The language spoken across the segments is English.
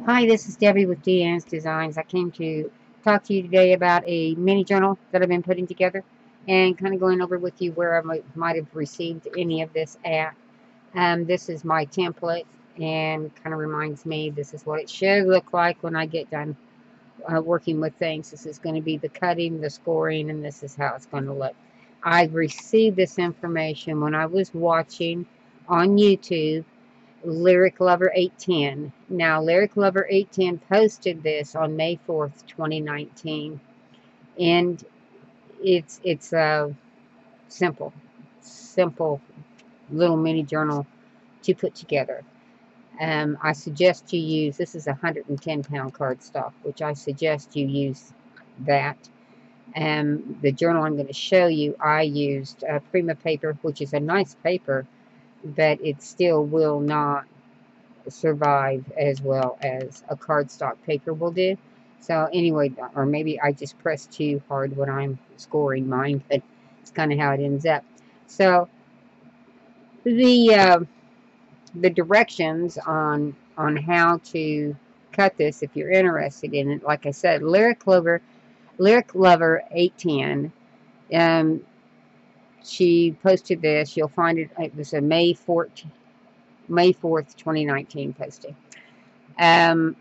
Hi, this is Debbie with D.Ann's Designs. I came to talk to you today about a mini journal that I've been putting together and kind of going over with you where I might have received any of this at. This is my template and kind of reminds me this is what it should look like when I get done working with things. This is going to be the cutting, the scoring, and this is how it's going to look. I received this information when I was watching on YouTube Lyric Lover 810. Now, Lyric Lover 810 posted this on May 4th, 2019, and it's a simple little mini journal to put together. I suggest you use, this is a 110-pound cardstock, which I suggest you use that. The journal I'm going to show you, I used Prima paper, which is a nice paper, but it still will not survive as well as a cardstock paper will do. So anyway, or maybe I just press too hard when I'm scoring mine, but it's kind of how it ends up. So the the directions on how to cut this, if you're interested in it, like I said, Lyric Lover 810. Um, she posted this. You'll find it. It was a May 4th, 2019 posting. Um,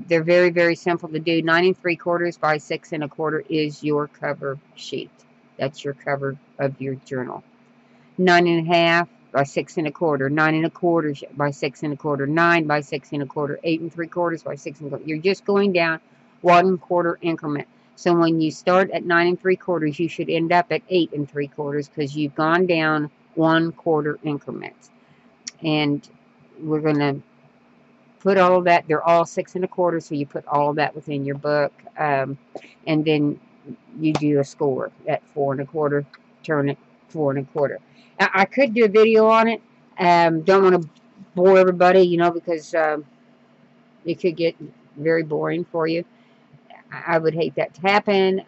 they're very simple to do. 9 3/4 by 6 1/4 is your cover sheet. That's your cover of your journal. 9 1/2 by 6 1/4. 9 1/4 by 6 1/4. 9 by 6 1/4. 8 3/4 by 6 1/4. You're just going down 1/4 increment. So when you start at 9 3/4, you should end up at 8 3/4 because you've gone down 1/4 increments. And we're gonna put all of that. They're all 6 1/4, so you put all of that within your book, and then you do a score at 4 1/4. Turn it 4 1/4. I could do a video on it. Don't want to bore everybody, because it could get very boring for you. I would hate that to happen.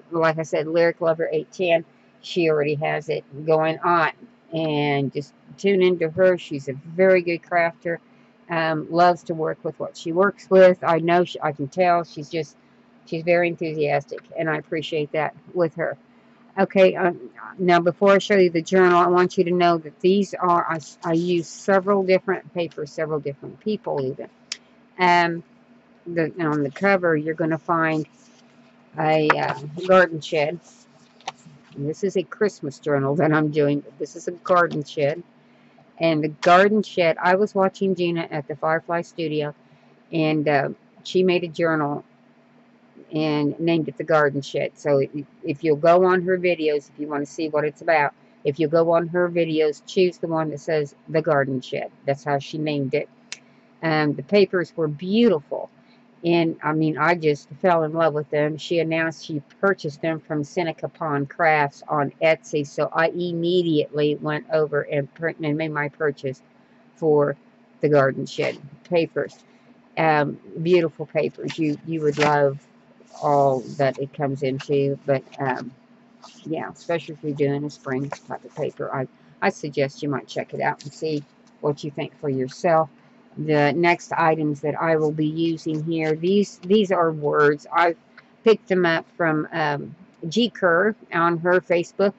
Like I said, Lyric Lover 810, she already has it going on. And just tune into her. She's a very good crafter. Loves to work with what she works with. I know, I can tell she's very enthusiastic, and I appreciate that with her. Okay, now before I show you the journal, I want you to know that these are, I use several different papers, several different people even. Um, on the cover, you're going to find a garden shed. And this is a Christmas journal that I'm doing. But this is a garden shed. And the garden shed, I was watching Gina at the Firefly Studio, and she made a journal and named it the garden shed. So if you'll go on her videos, if you want to see what it's about, if you go on her videos, choose the one that says the garden shed. That's how she named it. The papers were beautiful. And I mean, I just fell in love with them. She announced she purchased them from Seneca Pond Crafts on Etsy. So I immediately went over and made my purchase for the garden shed papers. Beautiful papers. You would love all that it comes into. But yeah, especially if you're doing a spring type of paper, I suggest you might check it out and see what you think for yourself. The next items that I will be using here, these are words. I've picked them up from G. Kerr on her Facebook,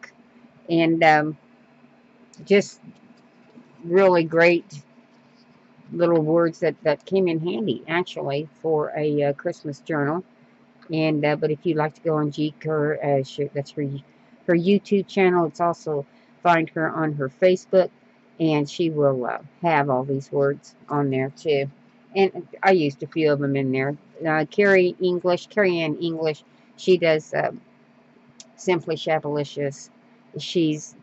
and just really great little words that came in handy actually for a Christmas journal. And but if you'd like to go on G. Kerr, that's her YouTube channel. It's also find her on her Facebook, and she will have all these words on there too. And I used a few of them in there. Carrie Ann English, she does Simply Shabbalicious. She's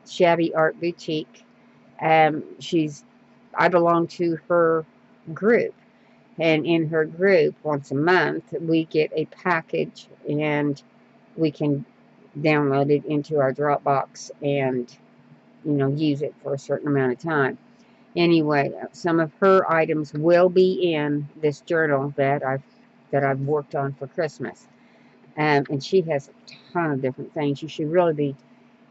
Shabby Art Boutique. She's I belong to her group, and in her group, once a month, we get a package and we can download it into our Dropbox and, use it for a certain amount of time. Anyway, some of her items will be in this journal that I've worked on for Christmas. And she has a ton of different things. You should really be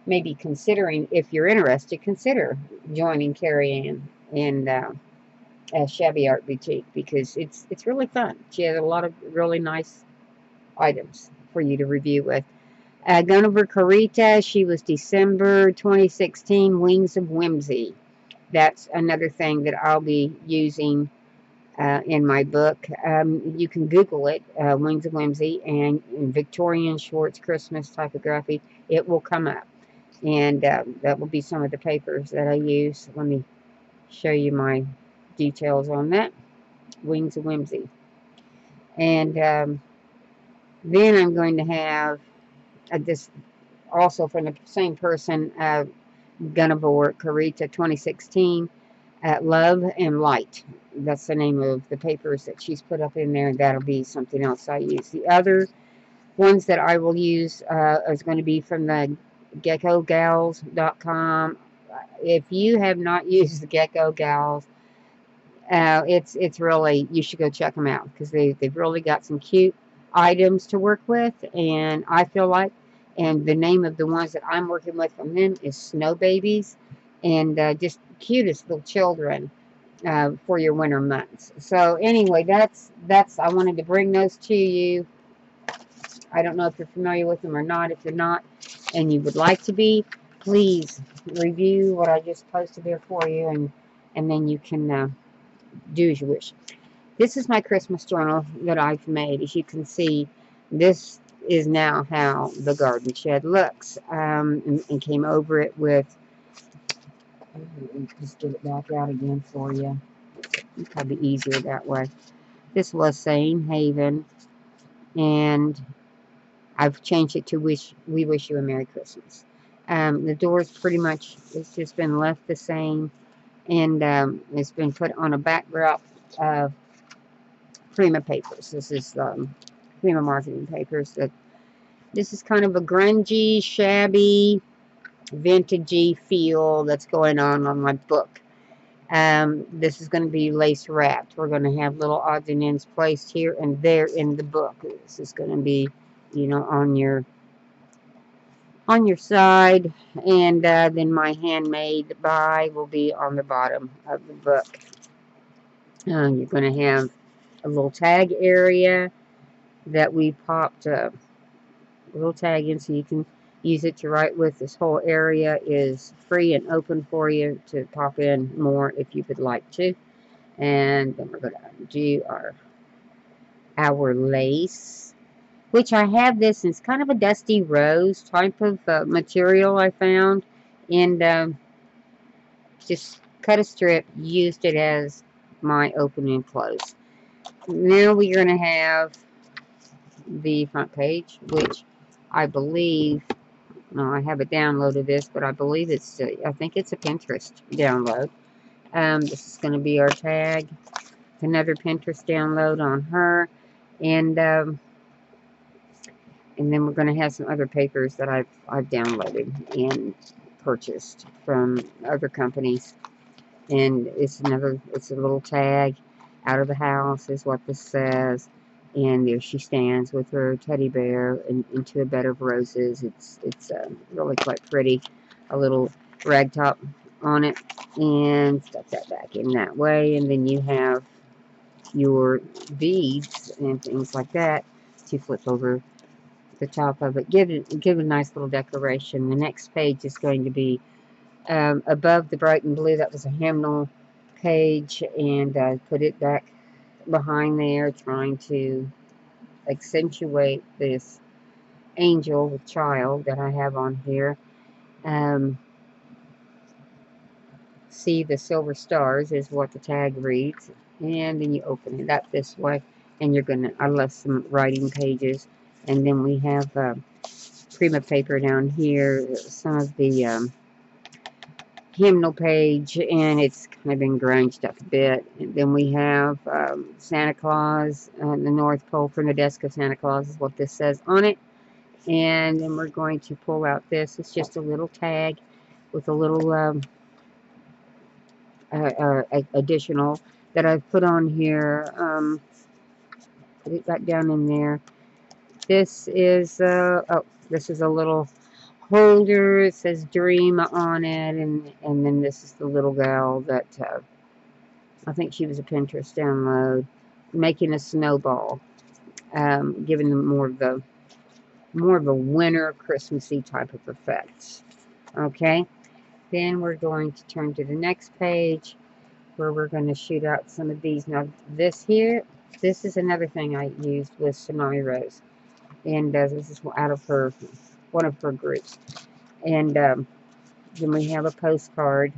maybe considering, if you're interested, consider joining Carrie Ann. And Shabby Art Boutique, because it's really fun. She has a lot of really nice items for you to review with. Gunnover Carita, she was December 2016, Wings of Whimsy. That's another thing that I'll be using in my book. You can Google it, Wings of Whimsy, and in Victorian Schwartz Christmas typography, it will come up. And that will be some of the papers that I use. Let me show you my details on that. Wings of Whimsy. And then I'm going to have this also from the same person, Gunnover Carita 2016. Love and Light. That's the name of the papers that she's put up in there. That'll be something else I use. The other ones that I will use is going to be from the geckogals.com. If you have not used the Gecko Gals, it's really, you should go check them out, because they've really got some cute items to work with, and I feel like, and the name of the ones that I'm working with from them is Snow Babies, and just cutest little children for your winter months. So anyway, that's I wanted to bring those to you. I don't know if you're familiar with them or not. If you're not and you would like to be, please review what I just posted there for you, and then you can do as you wish. This is my Christmas journal that I've made. As you can see, this is now how the garden shed looks, and came over it with, just get it back out again for you. It's probably easier that way. This was saying Haven, and I've changed it to We Wish You a Merry Christmas. The door's pretty much, it's just been left the same, and it's been put on a backdrop of Prima papers. This is Prima marketing papers. This is kind of a grungy, shabby, vintagey feel that's going on my book. This is going to be lace wrapped. We're going to have little odds and ends placed here and there in the book. This is going to be, you know, on your side, and then my handmade by will be on the bottom of the book. You're going to have a little tag area that we popped a little tag in, so you can use it to write with. This whole area is free and open for you to pop in more if you would like to. And then we're going to do our lace, which I have this, and it's kind of a dusty rose type of material I found, and just cut a strip, used it as my open and close. Now we're going to have the front page, which I believe, no, I have a download of this, but I believe it's, I think it's a Pinterest download. This is going to be our tag. Another Pinterest download on her, and then we're going to have some other papers that I've downloaded and purchased from other companies. And it's a little tag. Out of the house is what this says. And there she stands with her teddy bear into a bed of roses. It's really quite pretty. A little rag top on it, and stuff that back in that way. And then you have your beads and things like that to flip over the top of it. Give a nice little decoration. The next page is going to be above the bright and blue. That was a hymnal page, and I put it back behind there, trying to accentuate this angel with child that I have on here. See the silver stars is what the tag reads, and then you open it up this way, and you're gonna, I left some writing pages, and then we have Prima paper down here, some of the hymnal page, and it's kind of been grunged up a bit. And then we have Santa Claus, the North Pole from the Desk of Santa Claus is what this says on it. And then we're going to pull out this. It's just a little tag with a little additional that I've put on here. Put it back down in there. This is this is a little holder. It says Dream on it, and then this is the little gal that I think she was a Pinterest download, making a snowball, giving them more of a winter Christmassy type of effect. Okay, then we're going to turn to the next page where we're going to shoot out some of these. Now this here, this is another thing I used with Sonari Rose, and this is out of one of her groups. And then we have a postcard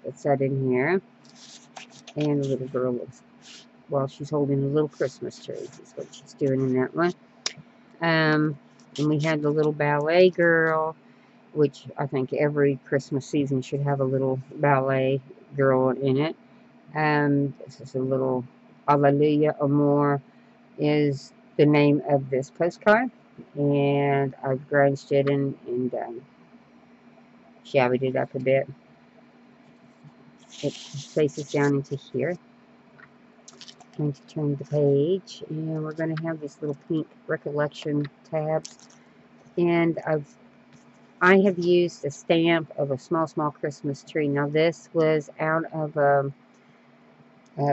that's set in here, and the little girl looks, well, she's holding a little Christmas tree. Is what she's doing in that one. And we had the little ballet girl, which I think every Christmas season should have a little ballet girl in it. This is a little Alleluia Amor is the name of this postcard. And I've grunged it and shabbied it up a bit. It faces down into here. I'm going to turn the page, and we're going to have these little pink recollection tabs. And I have used a stamp of a small Christmas tree. Now this was out of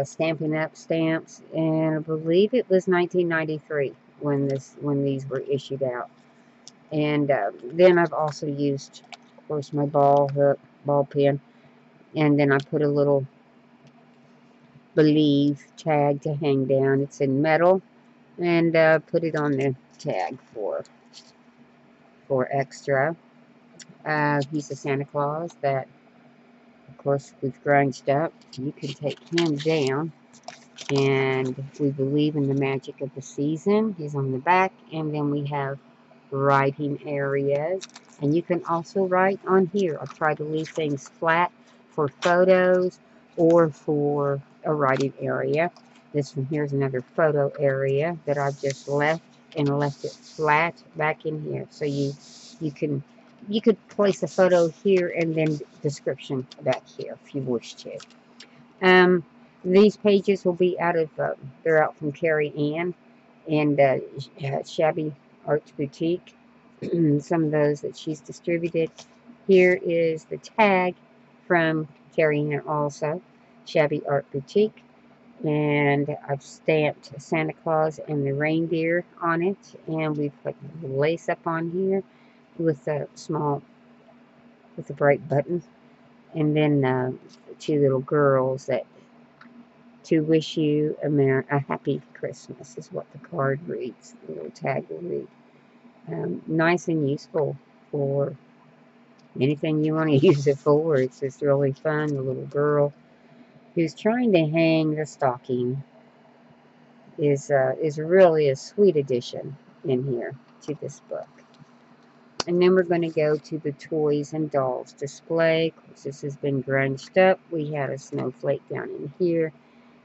Stampin' Up! Stamps, and I believe it was 1993 when these were issued out. And then I've also used, of course, my ball pen, and then I put a little Believe tag to hang down. It's in metal, and put it on the tag for extra. He's a Santa Claus that, of course, we've grunged up. You can take him down, and we believe in the magic of the season. He's on the back, and then we have writing areas, and you can also write on here. I try to leave things flat for photos or for a writing area. This one here's another photo area that I've just left it flat back in here, so you could place a photo here and then description back here if you wish to. These pages will be out of they're out from D.Ann and Shabby Arts Boutique. Some of those that she's distributed. Here is the tag from D.Ann also, Shabby Art Boutique. And I've stamped Santa Claus and the reindeer on it. And we've put lace up on here with a bright button. And then two little girls that to wish you a happy Christmas is what the card reads. The little tag will read. Nice and useful for anything you want to use it for. It's just really fun. The little girl who's trying to hang the stocking is really a sweet addition in here to this book. And then we're going to go to the toys and dolls display. Of course, this has been grunged up. We had a snowflake down in here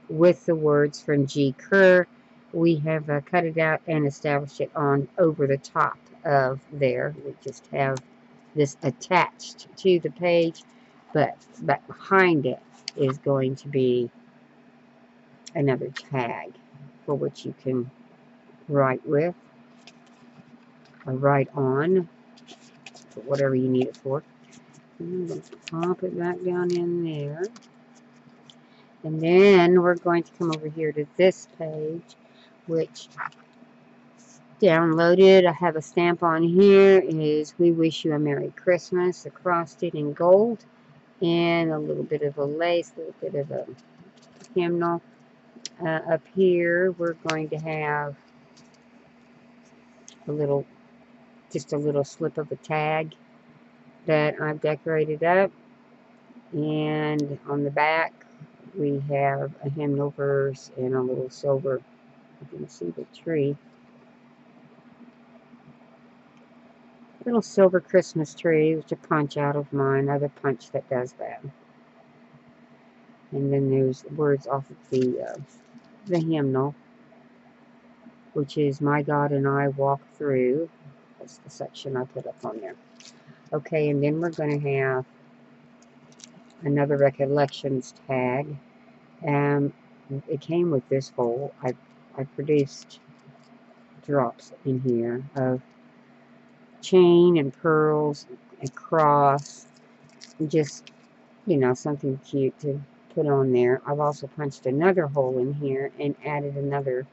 with the words from G. Kerr. We have cut it out and established it on over the top of there. We just have this attached to the page, but behind it is going to be another tag for which you can write with or write on, for whatever you need it for. I'm going to pop it back down in there. And then we're going to come over here to this page, which downloaded. I have a stamp on here. It is We Wish You a Merry Christmas, across it in gold, and a little bit of a lace, a little bit of a hymnal. Up here, we're going to have just a little slip of a tag that I've decorated up. And on the back, we have a hymnal verse and a little silver, you can see the tree. Little silver Christmas tree, which a punch out of mine. I have a punch that does that. And then there's words off of the hymnal, which is My God and I Walk Through. That's the section I put up on there. Okay, and then we're going to have another recollections tag. It came with this hole. I produced drops in here of chain and pearls and cross, and just, something cute to put on there. I've also punched another hole in here and added another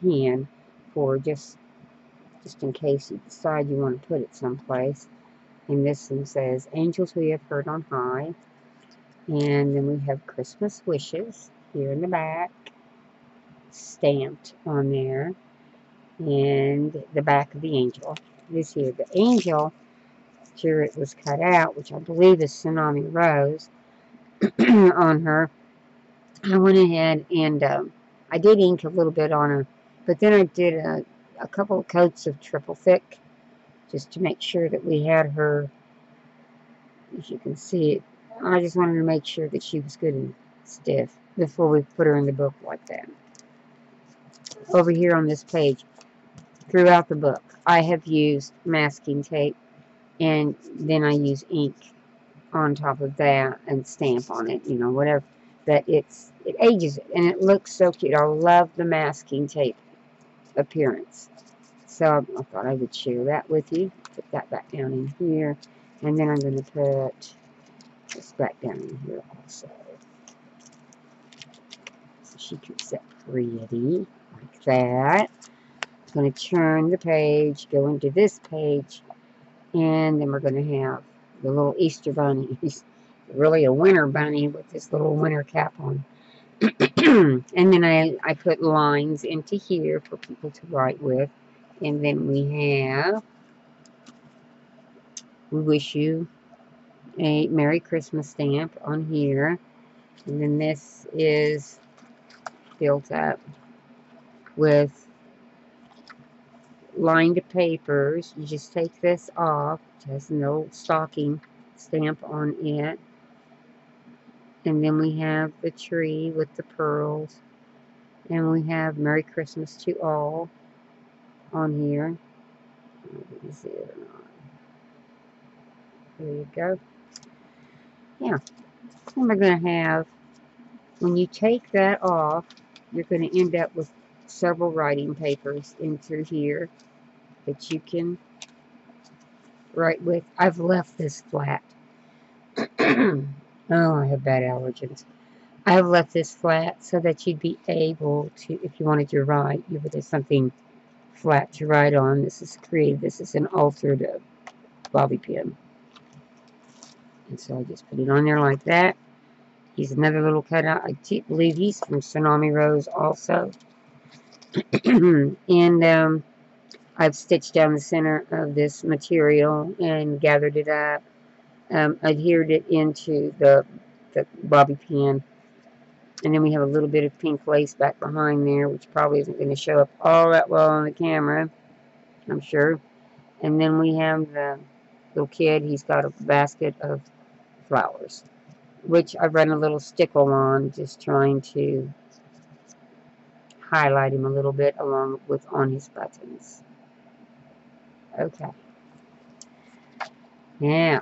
pin for just in case you decide you want to put it someplace. And this one says, Angels We Have Heard on High. And then we have Christmas Wishes here in the back, stamped on there. And the back of the angel. This here, the angel, here it was cut out, which I believe is Tsunami Rose on her. I went ahead and I did ink a little bit on her, but then I did a couple of coats of triple thick just to make sure that we had her, as you can see it. I just wanted to make sure that she was good and stiff before we put her in the book like that. Over here on this page, throughout the book, I have used masking tape, and then I use ink on top of that and stamp on it, you know, whatever. That it ages it, and it looks so cute. I love the masking tape appearance. So I thought I would share that with you. Put that back down in here, and then I'm going to put this back down in here also. So she can sit pretty like that. I'm going to turn the page, go into this page, and then we're going to have the little Easter bunny. He's really a winter bunny with this little winter cap on. And then I put lines into here for people to write with. And then we wish you a Merry Christmas stamp on here. And then this is filled up with lined papers. You just take this off. It has no stocking stamp on it. And then we have the tree with the pearls. And we have Merry Christmas to all on here. Let me see it or not. There you go. Yeah. And we're going to have, when you take that off, you're going to end up with several writing papers into here that you can write with. I've left this flat. Oh, I have bad allergens. I have left this flat so that you'd be able to, if you wanted to write, you would have something flat to write on. This is creative. This is an altered bobby pin. And so I just put it on there like that. He's another little cutout. I believe he's from Tsunami Rose also. And I've stitched down the center of this material and gathered it up. Adhered it into the bobby pin. And then we have a little bit of pink lace back behind there, which probably isn't going to show up all that well on the camera, I'm sure. And then we have the little kid. He's got a basket of flowers, which I run a little stickle on, just trying to highlight him a little bit along with on his buttons. Okay. Now,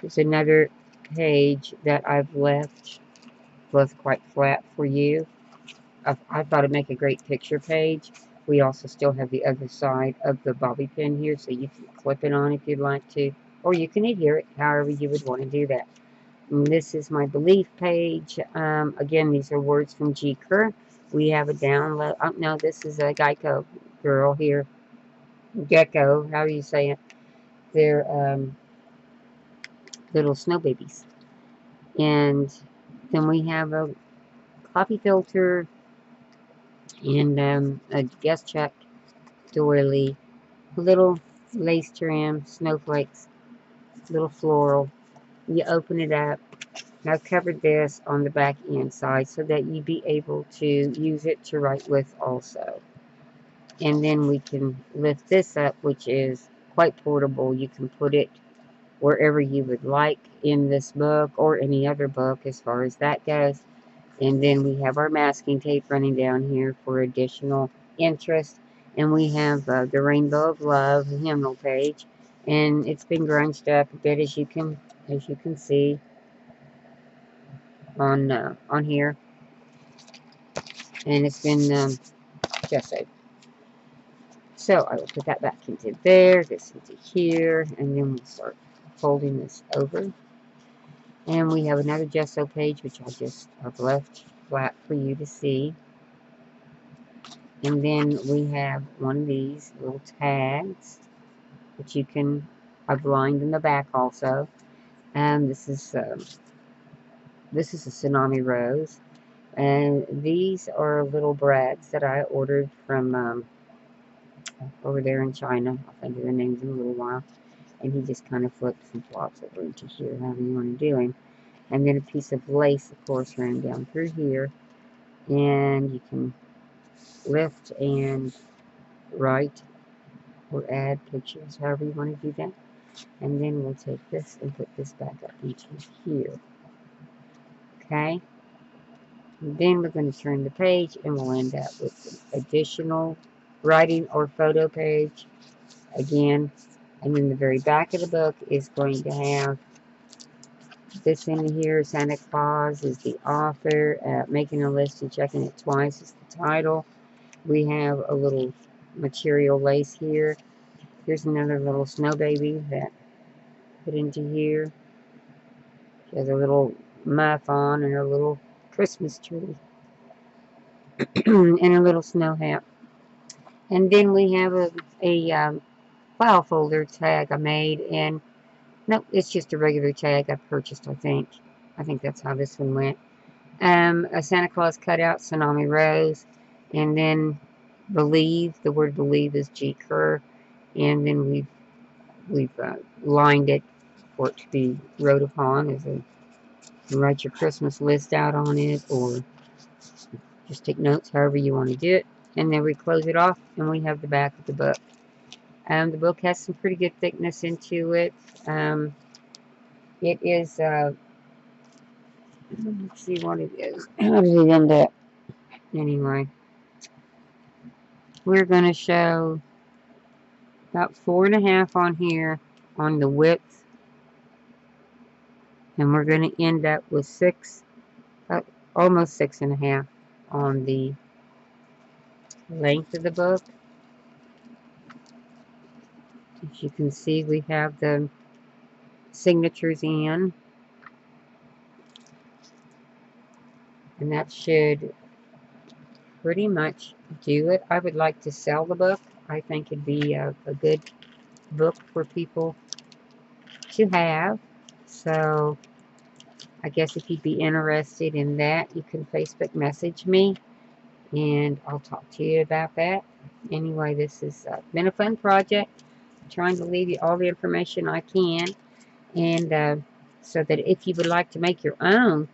there's another page that I've left quite flat for you. I thought it'd make a great picture page. We also still have the other side of the bobby pin here, so you can clip it on if you'd like to, or you can adhere it however you would want to do that. And this is my belief page. Again, these are words from G. Kerr. We have a download. Oh, no, this is a Geico girl here. Gecko, how do you say it? They're little snow babies. And then we have a coffee filter and a guest check doily, little lace trim, snowflakes, little floral. You open it up. I've covered this on the back inside so that you'd be able to use it to write with also. And then we can lift this up, which is quite portable. You can put it wherever you would like in this book or any other book as far as that goes. And then we have our masking tape running down here for additional interest. And we have the Rainbow of Love hymnal page. And it's been grunged up a bit, as you can see on here. And it's been gessoed. So I will put that back into there, this into here, and then we'll start folding this over. And we have another gesso page, which I've left flat for you to see. And then we have one of these little tags, which I've lined in the back also. And this is a tsunami rose. And these are little brads that I ordered from over there in China. I'll think of their names in a little while. And he just kind of flips and flops over into here, however you want to do him. And then a piece of lace, of course, ran down through here. And you can lift and write or add pictures, however you want to do that. And then we'll take this and put this back up into here. Okay? And then we're going to turn the page and we'll end up with an additional writing or photo page again. And then the very back of the book is going to have this in here. Santa Claus is the author. Making a list and checking it twice is the title. We have a little material lace here. Here's another little snow baby that put into here. She has a little muff on and her little Christmas tree. And a little snow hat. And then we have a file folder tag I made. And no, it's just a regular tag I purchased, I think. I think that's how this one went. A Santa Claus cutout, tsunami rose. And then believe, the word believe is G Kerr. And then we've lined it for it to be wrote upon as a, you write your Christmas list out on it, or just take notes, however you want to do it. And then we close it off, and we have the back of the book. The book has some pretty good thickness into it. It is, let's see what it is. How does it end up? Anyway, we're going to show about 4.5 on here on the width. And we're going to end up with 6, almost 6.5 on the length of the book. As you can see, we have the signatures in, and that should pretty much do it. I would like to sell the book. I think it'd be a good book for people to have. So I guess if you'd be interested in that, you can Facebook message me and I'll talk to you about that. Anyway, this has been a fun project. I'm trying to leave you all the information I can, and so that if you would like to make your own,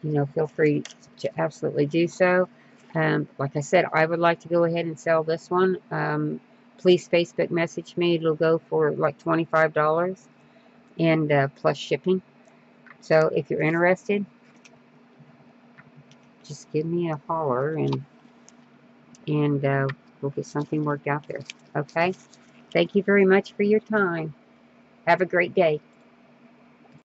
feel free to absolutely do so. Like I said, I would like to go ahead and sell this one. Please Facebook message me. It'll go for like $25 and plus shipping. So if you're interested, just give me a holler and we'll get something worked out there. Okay? Thank you very much for your time. Have a great day.